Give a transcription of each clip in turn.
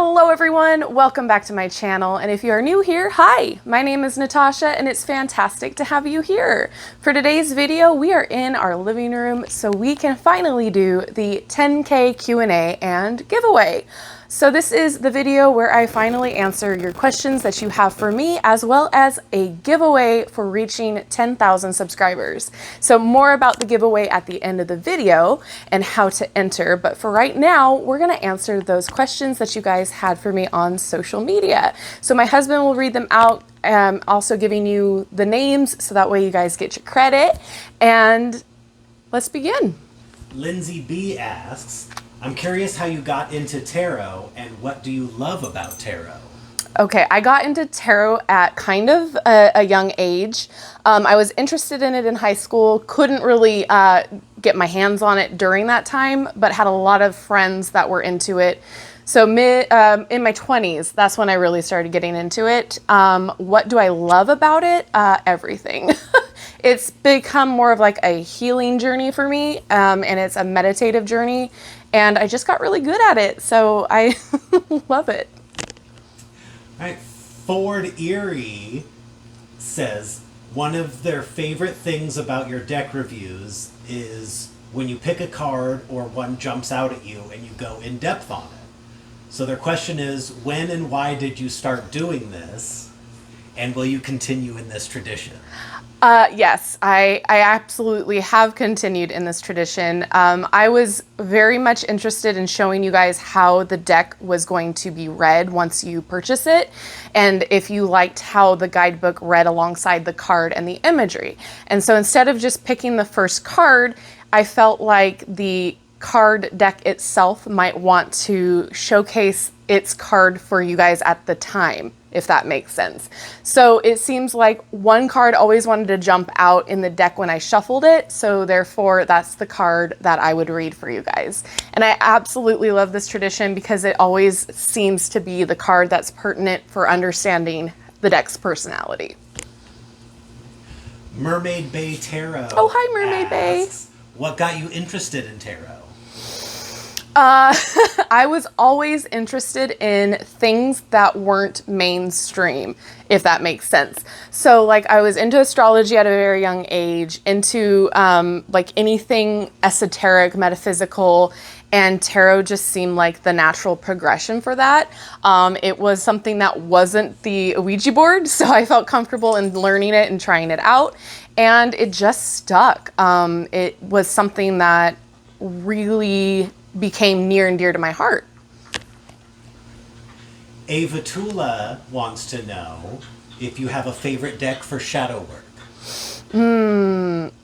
Hello everyone, welcome back to my channel, and if you are new here, hi! My name is Natasha and it's fantastic to have you here. For today's video, we are in our living room so we can finally do the 10K Q&A and giveaway. So this is the video where I finally answer your questions that you have for me, as well as a giveaway for reaching 10,000 subscribers. So more about the giveaway at the end of the video and how to enter, but for right now, we're gonna answer those questions that you guys had for me on social media. So my husband will read them out, also giving you the names so that way you guys get your credit, and let's begin. Lindsay B asks, I'm curious how you got into tarot and what do you love about tarot? Okay, I got into tarot at kind of a young age. I was interested in it in high school, couldn't really get my hands on it during that time, but had a lot of friends that were into it. So in my 20s, that's when I really started getting into it. What do I love about it? Everything. It's become more of like a healing journey for me, and it's a meditative journey, and I just got really good at it, so I love it. All right, Ford Erie says one of their favorite things about your deck reviews is when you pick a card or one jumps out at you and you go in depth on it. So their question is, when and why did you start doing this, and will you continue in this tradition? Yes, I absolutely have continued in this tradition. I was very much interested in showing you guys how the deck was going to be read once you purchase it, and if you liked how the guidebook read alongside the card and the imagery. And so instead of just picking the first card, I felt like the card deck itself might want to showcase its card for you guys at the time, if that makes sense. So it seems like one card always wanted to jump out in the deck when I shuffled it, so therefore that's the card that I would read for you guys. And I absolutely love this tradition because it always seems to be the card that's pertinent for understanding the deck's personality. Mermaid Bay Tarot. Oh, hi Mermaid Bay. What got you interested in tarot? I was always interested in things that weren't mainstream, if that makes sense. So like I was into astrology at a very young age, into like anything esoteric, metaphysical, and tarot just seemed like the natural progression for that. It was something that wasn't the Ouija board, so I felt comfortable in learning it and trying it out, and it just stuck. It was something that really became near and dear to my heart. Ava Tula wants to know if you have a favorite deck for shadow work.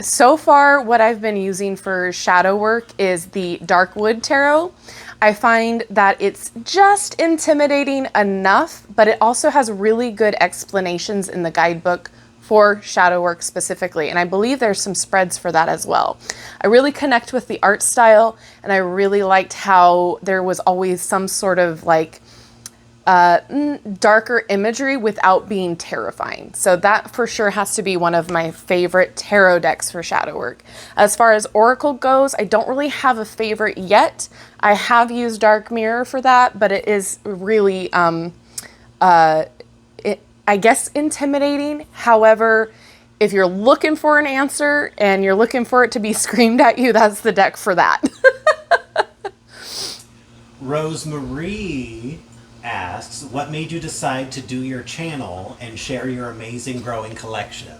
So far, what I've been using for shadow work is the Darkwood Tarot. I find that it's just intimidating enough, but it also has really good explanations in the guidebook for shadow work specifically, and I believe there's some spreads for that as well. I really connect with the art style, and I really liked how there was always some sort of like darker imagery without being terrifying. So that for sure has to be one of my favorite tarot decks for shadow work. As far as Oracle goes, I don't really have a favorite yet. I have used Dark Mirror for that, but it is really I guess intimidating. However, if you're looking for an answer and you're looking for it to be screamed at you, that's the deck for that. Rosemarie asks, what made you decide to do your channel and share your amazing growing collection?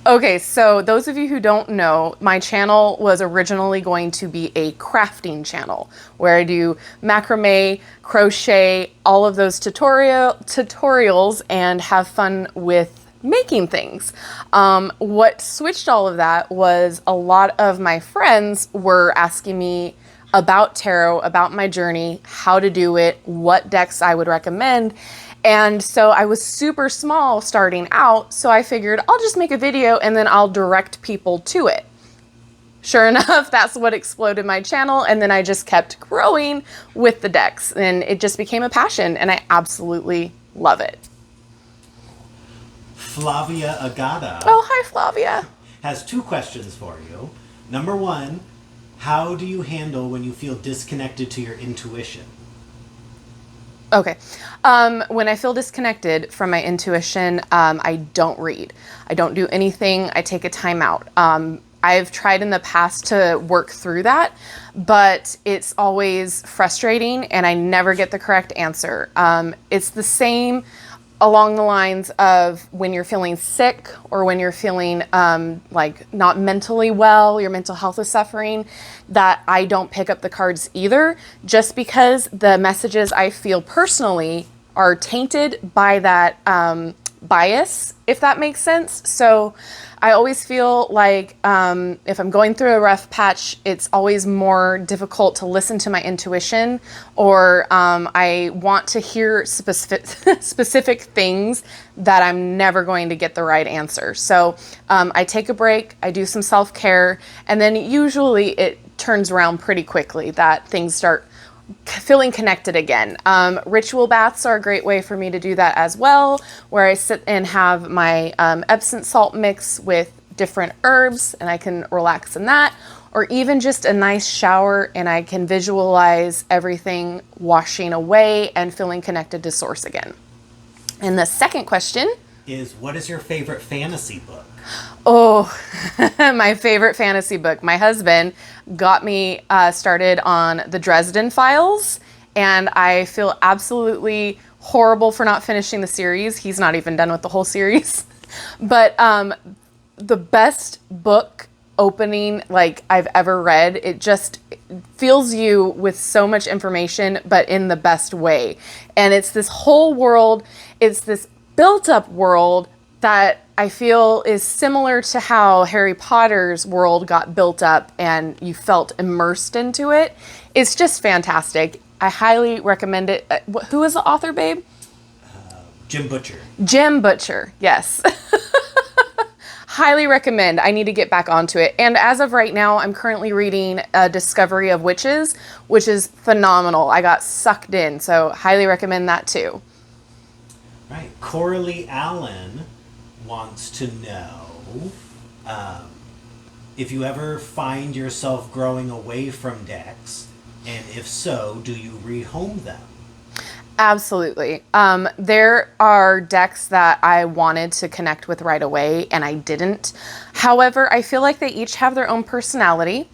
Okay, so those of you who don't know, my channel was originally going to be a crafting channel where I do macrame, crochet, all of those tutorials and have fun with making things. What switched all of that was a lot of my friends were asking me about tarot, about my journey, how to do it, what decks I would recommend. And so I was super small starting out, so I figured I'll just make a video and then I'll direct people to it. Sure enough, that's what exploded my channel, and then I just kept growing with the decks, and it just became a passion, and I absolutely love it. Flavia Agata. Oh, hi Flavia. Has two questions for you. Number one, how do you handle when you feel disconnected to your intuition? Okay. When I feel disconnected from my intuition, I don't read. I don't do anything. I take a time out. I've tried in the past to work through that, but it's always frustrating and I never get the correct answer. It's the same along the lines of when you're feeling sick or when you're feeling like not mentally well, your mental health is suffering, that I don't pick up the cards either, just because the messages I feel personally are tainted by that bias, if that makes sense. So I always feel like if I'm going through a rough patch, it's always more difficult to listen to my intuition, or I want to hear specific things that I'm never going to get the right answer. So I take a break, I do some self-care, and then usually it turns around pretty quickly that things start feeling connected again. Ritual baths are a great way for me to do that as well, where I sit and have my Epsom salt mix with different herbs and I can relax in that, or even just a nice shower and I can visualize everything washing away and feeling connected to source again. And the second question is, what is your favorite fantasy book? Oh, my favorite fantasy book. My husband got me started on the Dresden Files, and I feel absolutely horrible for not finishing the series. He's not even done with the whole series. But the best book opening like I've ever read. It just fills you with so much information, but in the best way. And it's this whole world, it's this built up world that I feel is similar to how Harry Potter's world got built up and you felt immersed into it. It's just fantastic. I highly recommend it. Who is the author, babe? Jim Butcher. Jim Butcher, yes. Highly recommend. I need to get back onto it. And as of right now, I'm currently reading A Discovery of Witches, which is phenomenal. I got sucked in, so highly recommend that too. Right. Coralie Allen wants to know if you ever find yourself growing away from decks, and if so, do you rehome them? Absolutely. There are decks that I wanted to connect with right away and I didn't. However, I feel like they each have their own personality.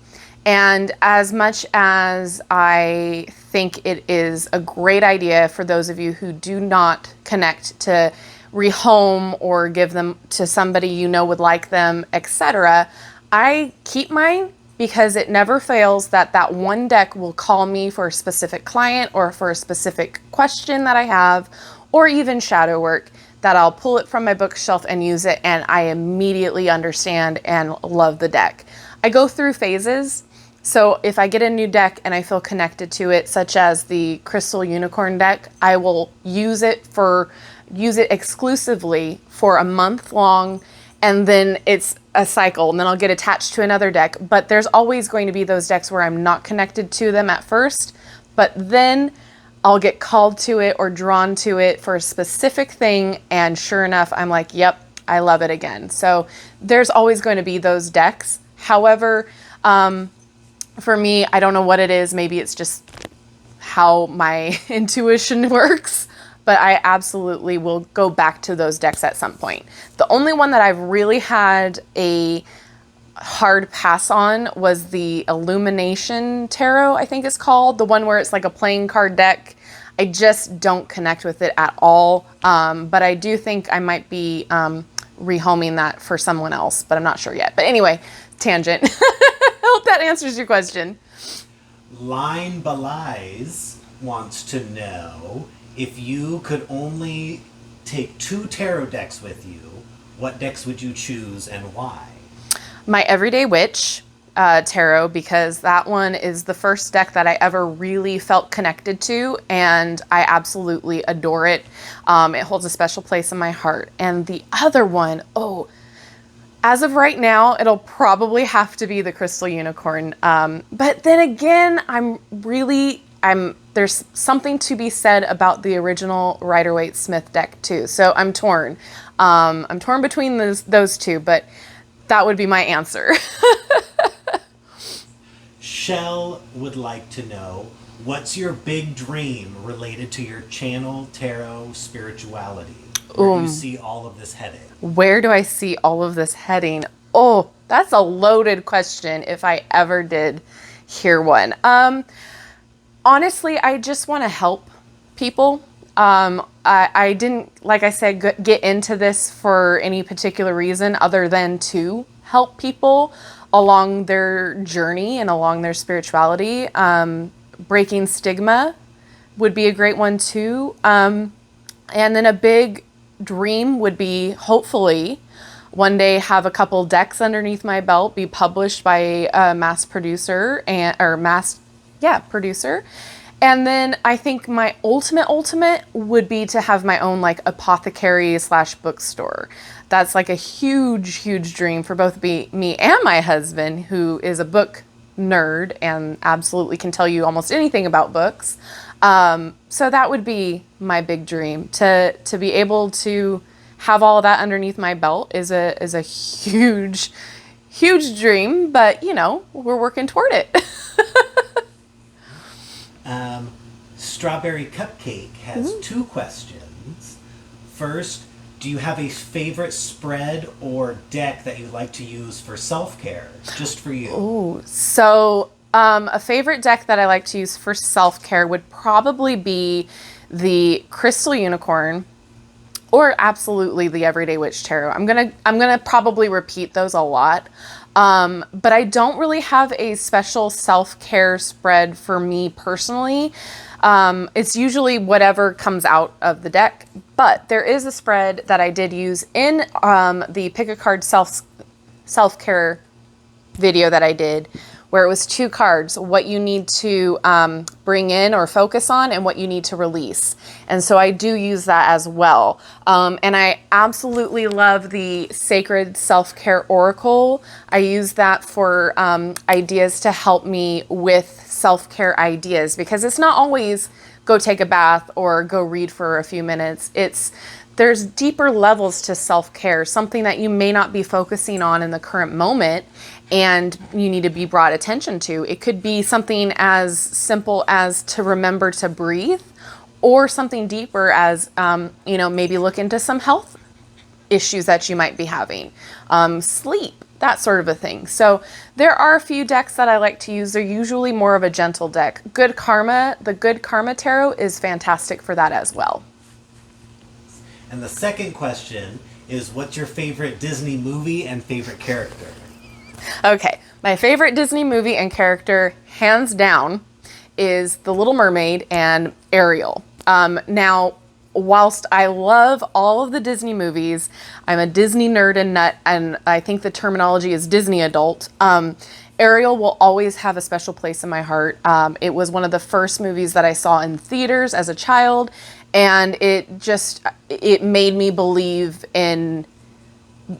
And as much as I think it is a great idea for those of you who do not connect to rehome or give them to somebody you know would like them, etc., I keep mine because it never fails that that one deck will call me for a specific client or for a specific question that I have, or even shadow work, that I'll pull it from my bookshelf and use it, and I immediately understand and love the deck. I go through phases. So if I get a new deck and I feel connected to it, such as the Crystal Unicorn deck, I will use it exclusively for a month long, and then it's a cycle, and then I'll get attached to another deck. But there's always going to be those decks where I'm not connected to them at first, but then I'll get called to it or drawn to it for a specific thing, and sure enough, I'm like, yep, I love it again. So there's always going to be those decks. However, for me, I don't know what it is. Maybe it's just how my intuition works, but I absolutely will go back to those decks at some point. The only one that I've really had a hard pass on was the Illumination Tarot, I think it's called, the one where it's like a playing card deck. I just don't connect with it at all, but I do think I might be rehoming that for someone else, but I'm not sure yet. But anyway, tangent. I hope that answers your question. Line Belize wants to know, if you could only take 2 tarot decks with you, what decks would you choose and why? My Everyday Witch tarot, because that one is the first deck that I ever really felt connected to, and I absolutely adore it. It holds a special place in my heart. And the other one, as of right now, it'll probably have to be the Crystal Unicorn. But then again, there's something to be said about the original Rider-Waite-Smith deck too. So I'm torn. I'm torn between those two, but that would be my answer. Shell would like to know, What's your big dream related to your channel, tarot, spirituality? Where do you see all of this heading? Where do I see all of this heading? Oh, that's a loaded question if I ever did hear one. Honestly, I just want to help people. I didn't, like I said, get into this for any particular reason other than to help people along their journey and along their spirituality. Breaking stigma would be a great one too. And then a big dream would be hopefully one day have a couple decks underneath my belt, be published by a mass producer producer. And then I think my ultimate would be to have my own like apothecary / bookstore. That's like a huge dream for both me and my husband, who is a book nerd and absolutely can tell you almost anything about books. So that would be my big dream, to be able to have all of that underneath my belt is a huge dream, but you know, we're working toward it. Strawberry Cupcake has two questions. First, do you have a favorite spread or deck that you like to use for self-care, just for you? Ooh, so a favorite deck that I like to use for self-care would probably be the Crystal Unicorn, or absolutely the Everyday Witch Tarot. I'm gonna probably repeat those a lot. But I don't really have a special self-care spread for me personally. It's usually whatever comes out of the deck, but there is a spread that I did use in the Pick a Card self-care video that I did, where it was 2 cards, what you need to bring in or focus on and what you need to release. And so I do use that as well. And I absolutely love the Sacred Self-Care Oracle. I use that for ideas to help me with self-care ideas, because it's not always go take a bath or go read for a few minutes. There's deeper levels to self-care, something that you may not be focusing on in the current moment and you need to be brought attention to. It could be something as simple as to remember to breathe, or something deeper as, maybe look into some health issues that you might be having, sleep, that sort of a thing. So there are a few decks that I like to use. They're usually more of a gentle deck. The Good Karma Tarot is fantastic for that as well. And the second question is, what's your favorite Disney movie and favorite character? Okay, my favorite Disney movie and character, hands down, is The Little Mermaid and Ariel. Now, whilst I love all of the Disney movies, I'm a Disney nerd and nut, and I think the terminology is Disney adult. Ariel will always have a special place in my heart. It was one of the first movies that I saw in theaters as a child, and it made me believe in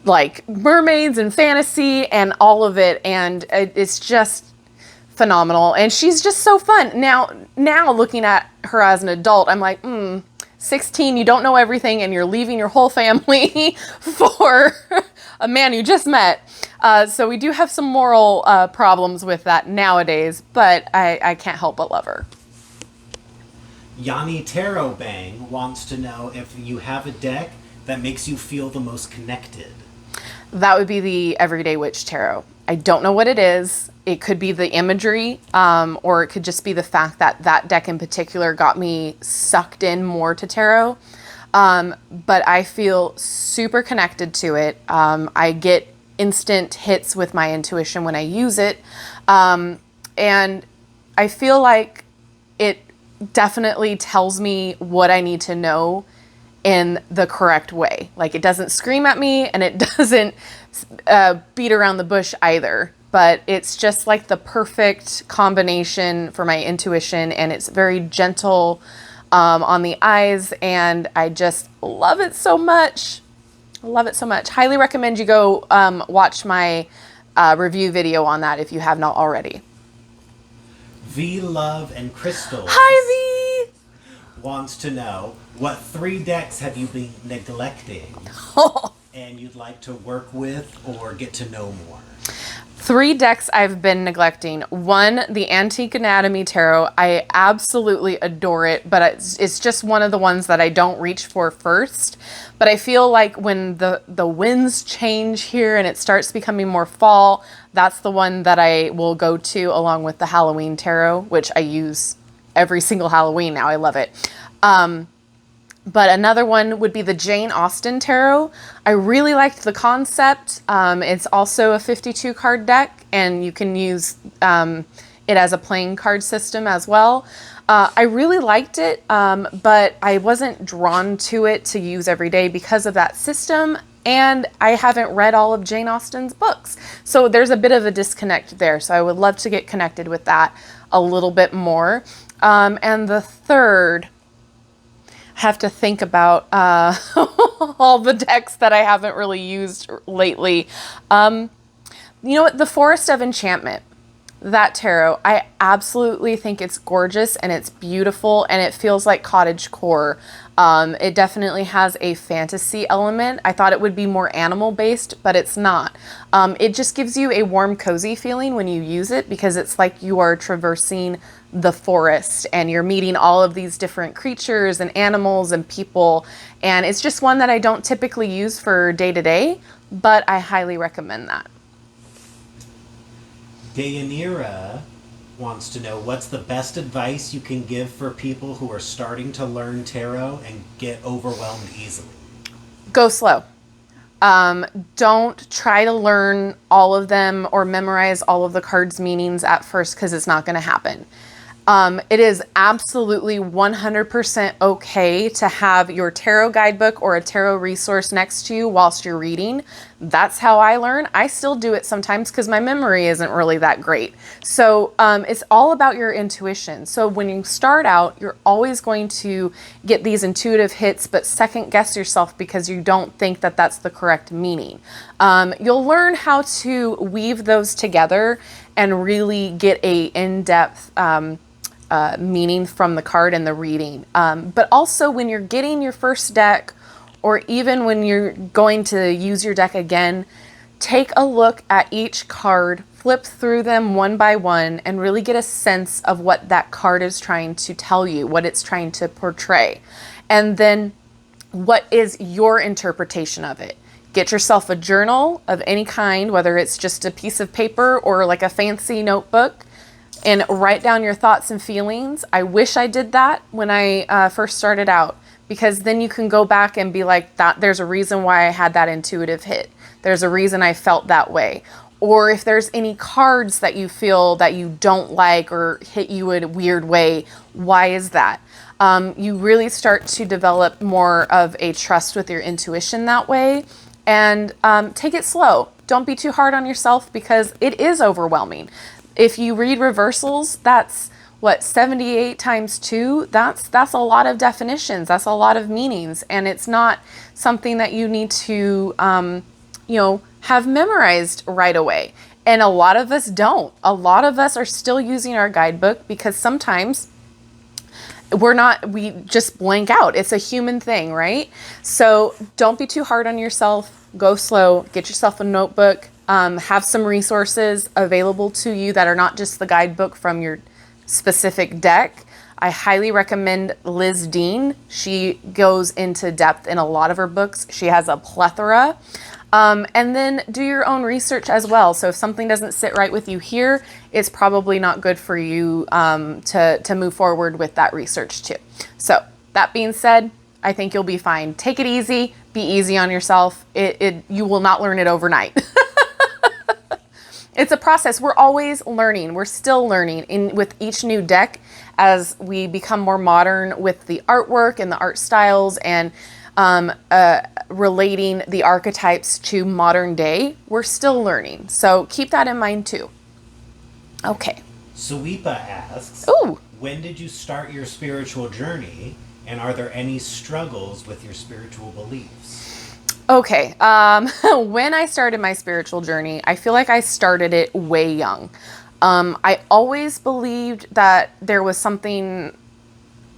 like mermaids and fantasy and all of it, and it's just phenomenal. And she's just so fun. Now looking at her as an adult, I'm like, 16, you don't know everything, and you're leaving your whole family for a man you just met. So we do have some moral problems with that nowadays, but I can't help but love her. Yanni Tarot Bang wants to know if you have a deck that makes you feel the most connected. That would be the Everyday Witch Tarot. I don't know what it is. It could be the imagery, or it could just be the fact that that deck in particular got me sucked in more to tarot. But I feel super connected to it. I get instant hits with my intuition when I use it. And I feel like it definitely tells me what I need to know in the correct way. Like, it doesn't scream at me, and it doesn't beat around the bush either. But it's just like the perfect combination for my intuition, and it's very gentle on the eyes, and I just love it so much. I love it so much. Highly recommend you go watch my review video on that if you have not already. V Love and Crystal. Hi, V! Wants to know, what 3 decks have you been neglecting and you'd like to work with or get to know more? Three decks I've been neglecting. One, the Antique Anatomy Tarot. I absolutely adore it, but it's just one of the ones that I don't reach for first. But I feel like when the winds change here and it starts becoming more fall, that's the one that I will go to along with the Halloween Tarot, which I use every single Halloween now. I love it. But another one would be the Jane Austen Tarot. I really liked the concept. It's also a 52 card deck, and you can use it as a playing card system as well. I really liked it, but I wasn't drawn to it to use every day because of that system, and I haven't read all of Jane Austen's books. So there's a bit of a disconnect there. So I would love to get connected with that a little bit more. And the third, have to think about all the decks that I haven't really used lately. You know what? The Forest of Enchantment, that tarot, I absolutely think it's gorgeous and it's beautiful and it feels like cottagecore. It definitely has a fantasy element. I thought it would be more animal based, but it's not. It just gives you a warm, cozy feeling when you use it because it's like you are traversing the forest and you're meeting all of these different creatures and animals and people. And it's just one that I don't typically use for day to day, but I highly recommend that. Deyanira wants to know what's the best advice you can give for people who are starting to learn tarot and get overwhelmed easily. Go slow. Don't try to learn all of them or memorize all of the cards' meanings at first because it's not going to happen. It is absolutely 100% okay to have your tarot guidebook or a tarot resource next to you whilst you're reading. That's how I learn. I still do it sometimes because my memory isn't really that great. So it's all about your intuition. So when you start out, you're always going to get these intuitive hits, but second guess yourself because you don't think that that's the correct meaning. You'll learn how to weave those together and really get a in-depth meaning from the card and the reading. But also when you're getting your first deck, or even when you're going to use your deck again, take a look at each card, flip through them one by one, and really get a sense of what that card is trying to tell you, what it's trying to portray. And then what is your interpretation of it? Get yourself a journal of any kind, whether it's just a piece of paper or like a fancy notebook, and write down your thoughts and feelings. I wish I did that when I first started out, because then you can go back and be like, that there's a reason why I had that intuitive hit. There's a reason I felt that way. Or if there's any cards that you feel that you don't like or hit you in a weird way, why is that? You really start to develop more of a trust with your intuition that way. And take it slow. Don't be too hard on yourself because it is overwhelming. If you read reversals, that's what, 78 times 2? That's a lot of definitions. That's a lot of meanings. And it's not something that you need to, have memorized right away. And a lot of us don't. A lot of us are still using our guidebook because sometimes we just blank out. It's a human thing, right? So don't be too hard on yourself. Go slow. Get yourself a notebook. Have some resources available to you that are not just the guidebook from your specific deck. I highly recommend Liz Dean. She goes into depth in a lot of her books. She has a plethora. And then do your own research as well. So if something doesn't sit right with you here, it's probably not good for you to move forward with that research too. So that being said, I think you'll be fine. Take it easy. Be easy on yourself. You will not learn it overnight. It's a process. We're always learning. We're still learning with each new deck as we become more modern with the artwork and the art styles and relating the archetypes to modern day. We're still learning. So keep that in mind too. Okay. Suipa asks, Ooh. when did you start your spiritual journey, and are there any struggles with your spiritual beliefs? Okay. When I started my spiritual journey, I feel like I started it way young. I always believed that there was something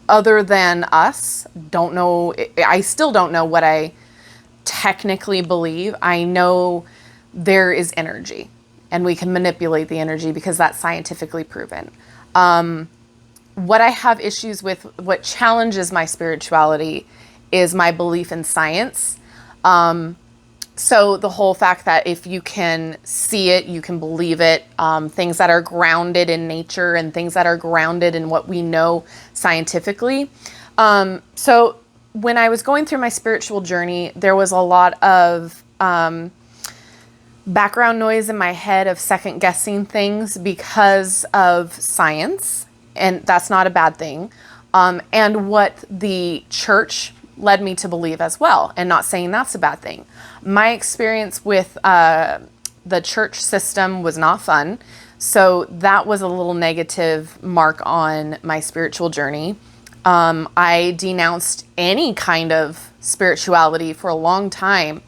other than us. Don't know. I still don't know what I technically believe. I know there is energy. and we can manipulate the energy because that's scientifically proven. What I have issues with, what challenges my spirituality, is my belief in science. So the whole fact that if you can see it, you can believe it, things that are grounded in nature and things that are grounded in what we know scientifically. So when I was going through my spiritual journey, there was a lot of background noise in my head of second guessing things because of science, and that's not a bad thing. And what the church led me to believe as well, and not saying that's a bad thing. My experience with the church system was not fun, so that was a little negative mark on my spiritual journey. I denounced any kind of spirituality for a long time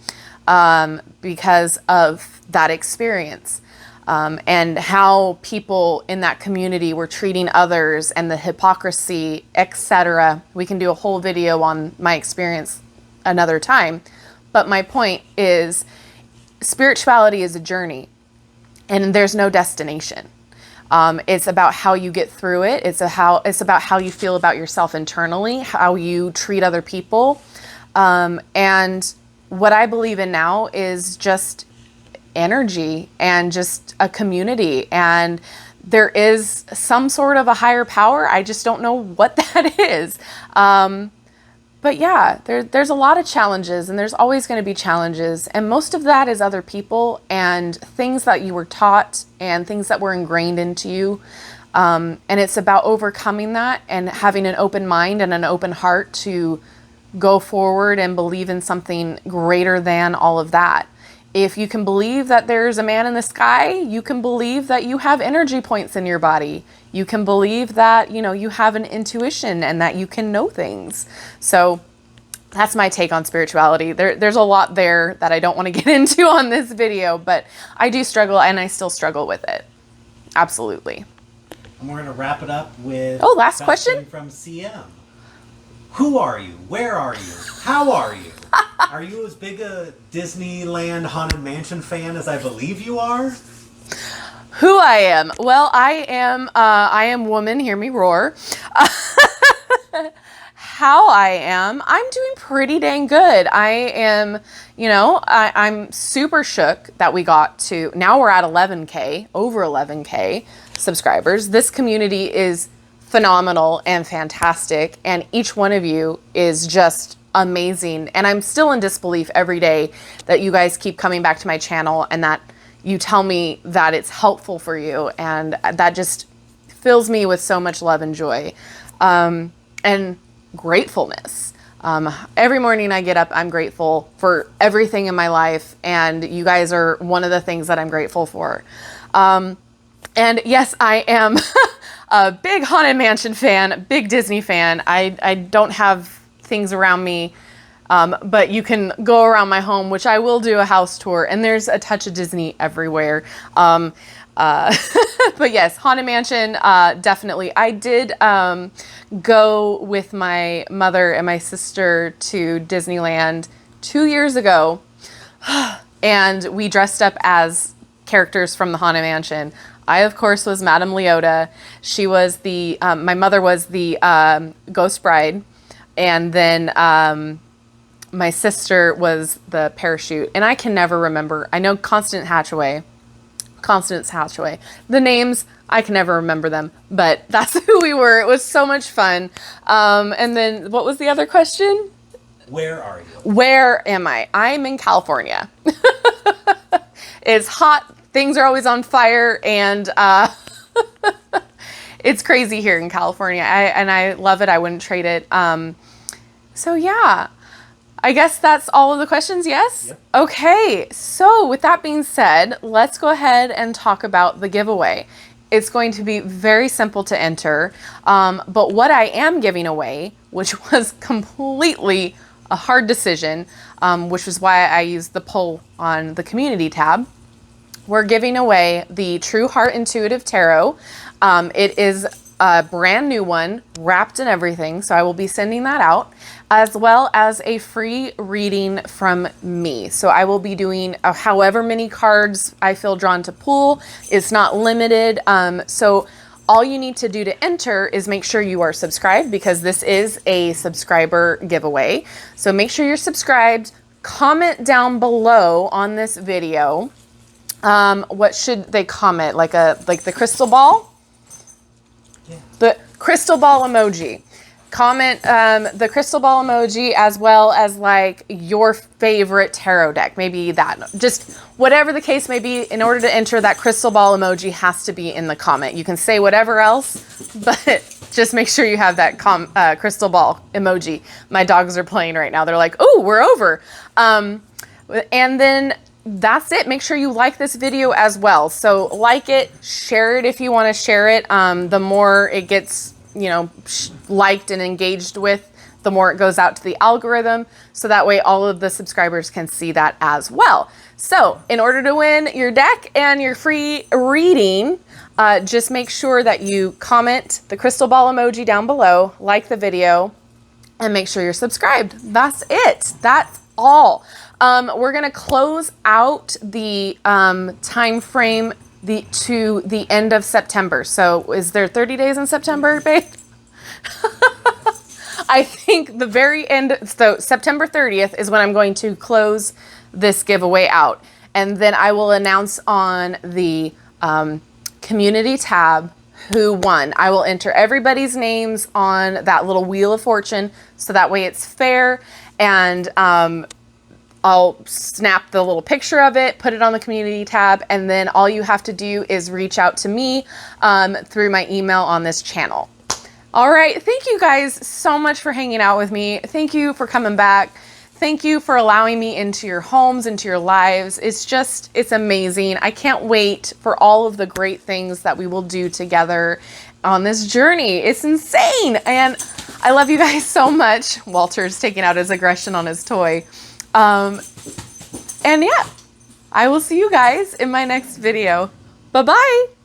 because of that experience. And how people in that community were treating others and the hypocrisy, etc. We can do a whole video on my experience another time. But my point is, spirituality is a journey, and there's no destination. It's about how you get through it. It's about how you feel about yourself internally, how you treat other people. And what I believe in now is just energy and just a community, and there is some sort of a higher power. I just don't know what that is. But yeah, there's a lot of challenges, and there's always going to be challenges, and most of that is other people and things that you were taught and things that were ingrained into you. And it's about overcoming that and having an open mind and an open heart to go forward and believe in something greater than all of that. If you can believe that there's a man in the sky, you can believe that you have energy points in your body. You can believe that, you have an intuition and that you can know things. So that's my take on spirituality. There's a lot there that I don't want to get into on this video, but I do struggle, and I still struggle with it. Absolutely. And we're going to wrap it up with last question from CM. Who are you? Where are you? How are you? Are you as big a Disneyland Haunted Mansion fan as I believe you are? Who I am? Well, I am woman, hear me roar. How I am? I'm doing pretty dang good. I am, I'm super shook that we got to, now we're at 11K, over 11K subscribers. This community is phenomenal and fantastic, and each one of you is just amazing. And I'm still in disbelief every day that you guys keep coming back to my channel and that you tell me that it's helpful for you, and that just fills me with so much love and joy and gratefulness. Every morning I get up, I'm grateful for everything in my life, and you guys are one of the things that I'm grateful for. And yes, I am a big Haunted Mansion fan, big Disney fan. I don't have things around me, but you can go around my home, which I will do a house tour, and there's a touch of Disney everywhere. But yes, Haunted Mansion, definitely. I did go with my mother and my sister to Disneyland 2 years ago, and we dressed up as characters from the Haunted Mansion. I, of course, was Madame Leota. She was my mother was the ghost bride, and then my sister was the parachute. And I can never remember. I know Constance Hatchaway. The names, I can never remember them, but that's who we were. It was so much fun. And then what was the other question? Where are you? Where am I? I'm in California. It's hot. Things are always on fire, and it's crazy here in California. I love it. I wouldn't trade it. So yeah, I guess that's all of the questions, yes? Yep. Okay, so with that being said, let's go ahead and talk about the giveaway. It's going to be very simple to enter, but what I am giving away, which was completely a hard decision, which was why I used the poll on the community tab, we're giving away the True Heart Intuitive Tarot. It is a brand new one wrapped and everything. So I will be sending that out, as well as a free reading from me. So I will be doing however many cards I feel drawn to pull. It's not limited. So all you need to do to enter is make sure you are subscribed, because this is a subscriber giveaway. So make sure you're subscribed. Comment down below on this video. What should they comment? Like the crystal ball? Yeah. The crystal ball emoji. Comment the crystal ball emoji, as well as like your favorite tarot deck. Maybe that, just whatever the case may be. In order to enter, that crystal ball emoji has to be in the comment. You can say whatever else, but just make sure you have that crystal ball emoji. My dogs are playing right now. They're like, oh, we're over. And then that's it. Make sure you like this video as well. So like it, share it if you want to share it. The more it gets, you know, liked and engaged with, the more it goes out to the algorithm. So that way all of the subscribers can see that as well. So in order to win your deck and your free reading, just make sure that you comment the crystal ball emoji down below, like the video, and make sure you're subscribed. That's it. That's all. We're going to close out the time frame to the end of September. So is there 30 days in September, babe? I think the very end, so September 30th is when I'm going to close this giveaway out. And then I will announce on the community tab who won. I will enter everybody's names on that little Wheel of Fortune, so that way it's fair. And I'll snap the little picture of it, put it on the community tab, and then all you have to do is reach out to me through my email on this channel. All right, thank you guys so much for hanging out with me. Thank you for coming back. Thank you for allowing me into your homes, into your lives. It's amazing. I can't wait for all of the great things that we will do together on this journey. It's insane. And I love you guys so much. Walter's taking out his aggression on his toy. And yeah, I will see you guys in my next video. Bye-bye.